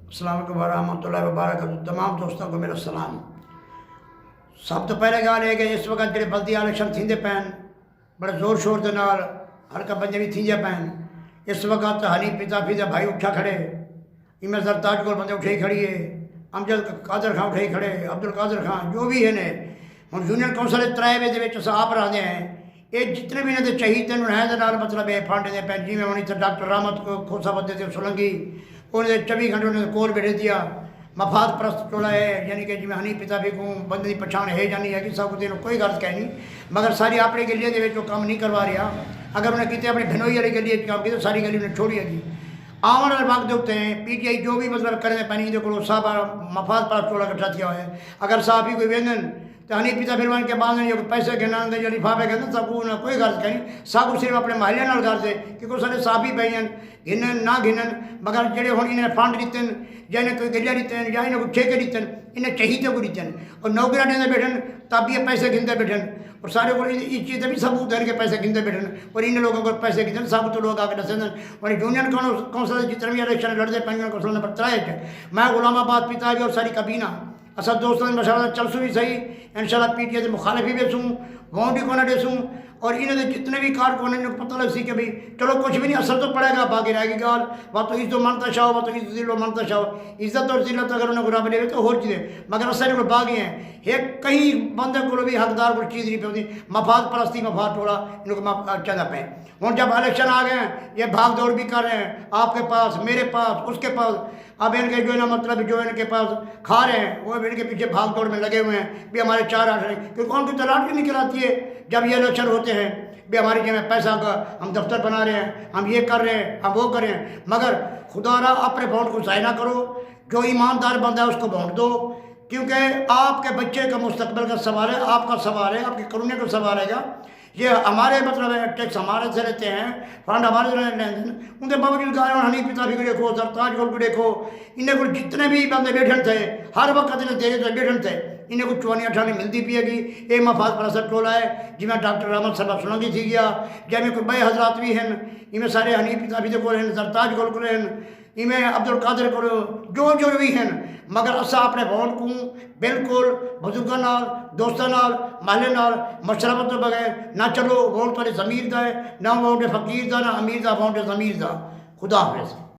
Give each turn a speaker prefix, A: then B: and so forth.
A: अस्सलाम वालेकुम रहमतुल्लाहि व बरकातहू। तमाम दोस्तों को मेरा सलाम। सब तो पहले गल है कि इस वक्त जो बल्दी इलेक्शन थींदे पैन बड़े जोर शोर के नाल हल्का पंजे भी थींदे पैन। इस वक्त हनी पिता फिजा भाई उठा खड़े, इमें सरताज को बंदे उठे ही खड़ी है, अमजद कादर खां उठे ही खड़े, अब्दुल कादर खां जो भी है ने हम यूनियन कौंसल त्रैवे के आप रहते हैं। ये जितने भी इन्हें शहीद हैं मतलब ये फंड दे पैन जिमें हम इतने डॉक्टर रहमत को खोसा बदे थे सोलंगी उन्हें 24 घंटे उन्हें कोल भेज दिया। मफाद परस्त टोला है यानी कि जिमें हनी पिता भी को बंदे की पछाण है जानी है कि सब कुछ कोई गलत कह नहीं, मगर सारी अपनी गलियों के काम नहीं करवा रहा। अगर उन्हें कितने अपनी भनोई वाली गली काम किया सारी गली उन्हें छोड़ी है। आने वाले वक्त उत्ते PTI जो भी मतलब करें पैनी को साहब मफाद परस्त टोला कट्ठा किया है। अगर साहब ही कोई वेंदन तो हनी पिता फिर के बाद जो पैसे गिना जो लिफाफे कहते सब कोई गलत कह नहीं, सब सिर्फ अपने महल्ले नाल करते क्योंकि सारे साफ ही पे गिनन ना गिनन। मगर जेडे हम इन्हें फंड दिते या इन्हें कोई गलिया दिते या इन्हें कोई ठेके दिते इन्हें शहीदों को दिते और नौकरियां देते बैठन तब भी ये पैसे गिनते बैठन और सारे को इस चीज़ भी सबूत है कि पैसे गिनते बैठन और इन लोगों को पैसे गिनते सब तो लोग आके दस और यूनियन कौंसल जितने भी इलेक्शन लड़ते पे यूनियन कौंसल नंबर 3 मैं गुलामाबाद पिता और सारी कबीना असल दोस्तों ने मशाला चलसूँ भी सही इंशाल्लाह PTI के मुखालिफ भी बेसूँ वोट भी कोना देसूँ और इन्हें जितने भी कारकुन इन्हें पता लग सी कि भाई चलो कुछ भी नहीं असर तो पड़ेगा बाकी रहेगी गाल वह तो इज्जत मनता चाहो वह तो इज्जत दिलो मनता चाहो इज्जत और जिल्लत अगर उन्हें रब दे तो होर चीज़ें मगर असर को बागी हैं ये कई बंदे को भी हकदार को चीज़ नहीं पौती मफाद परस्ती मफाद टोला इनको चला पे। हूँ जब इलेक्शन आ गए हैं ये भाग दौड़ भी कर रहे हैं आपके पास मेरे पास उसके पास। अब इनके जो है ना मतलब जो इनके पास खा रहे हैं वो इनके पीछे भाग दौड़ में लगे हुए हैं भी हमारे 4 8 क्योंकि उनकी तलाश भी निकल आती है जब ये इलेक्शन होते हैं भी हमारी जगह पैसा का हम दफ्तर बना रहे हैं हम ये कर रहे हैं हम वो कर रहे हैं। मगर खुदारा अपने वोट को ज़ाया ना करो, जो ईमानदार बंदा है उसको वोट दो क्योंकि आपके बच्चे का मुस्तकबिल का सवाल है, आपका सवाल है, आपके करोने का सवाल है। ये हमारे मतलब टैक्स हमारे से रहते हैं फंड हमारे से लेन देन उनके बावजूद हनी पिता भी देखो सरताज को भी देखो इन्हें को जितने भी बंदे बैठन थे हर वक्त इन्हें देखे थे बैठन थे इन्हें को 54 मिलती पिएगी। ये मफाद परस्त टोला है जिमें डॉक्टर रहमत साहब सुलंगी थी गया जैमें कोई बे हजरात भी हैं इमें सारे हनी पिता भी को सरताज को इमें अब्दुल कादर को जो भी हैं। मगर असा अपने वोट को बिल्कुल बुजुर्गों नाल दोस्तों नाल महल्ले नाल मशरबत तो बगैर ना चलो वोट तो ज़मीर का है ना वोट फकीर का ना अमीर का वोट ज़मीर का। खुदा हाफिज़।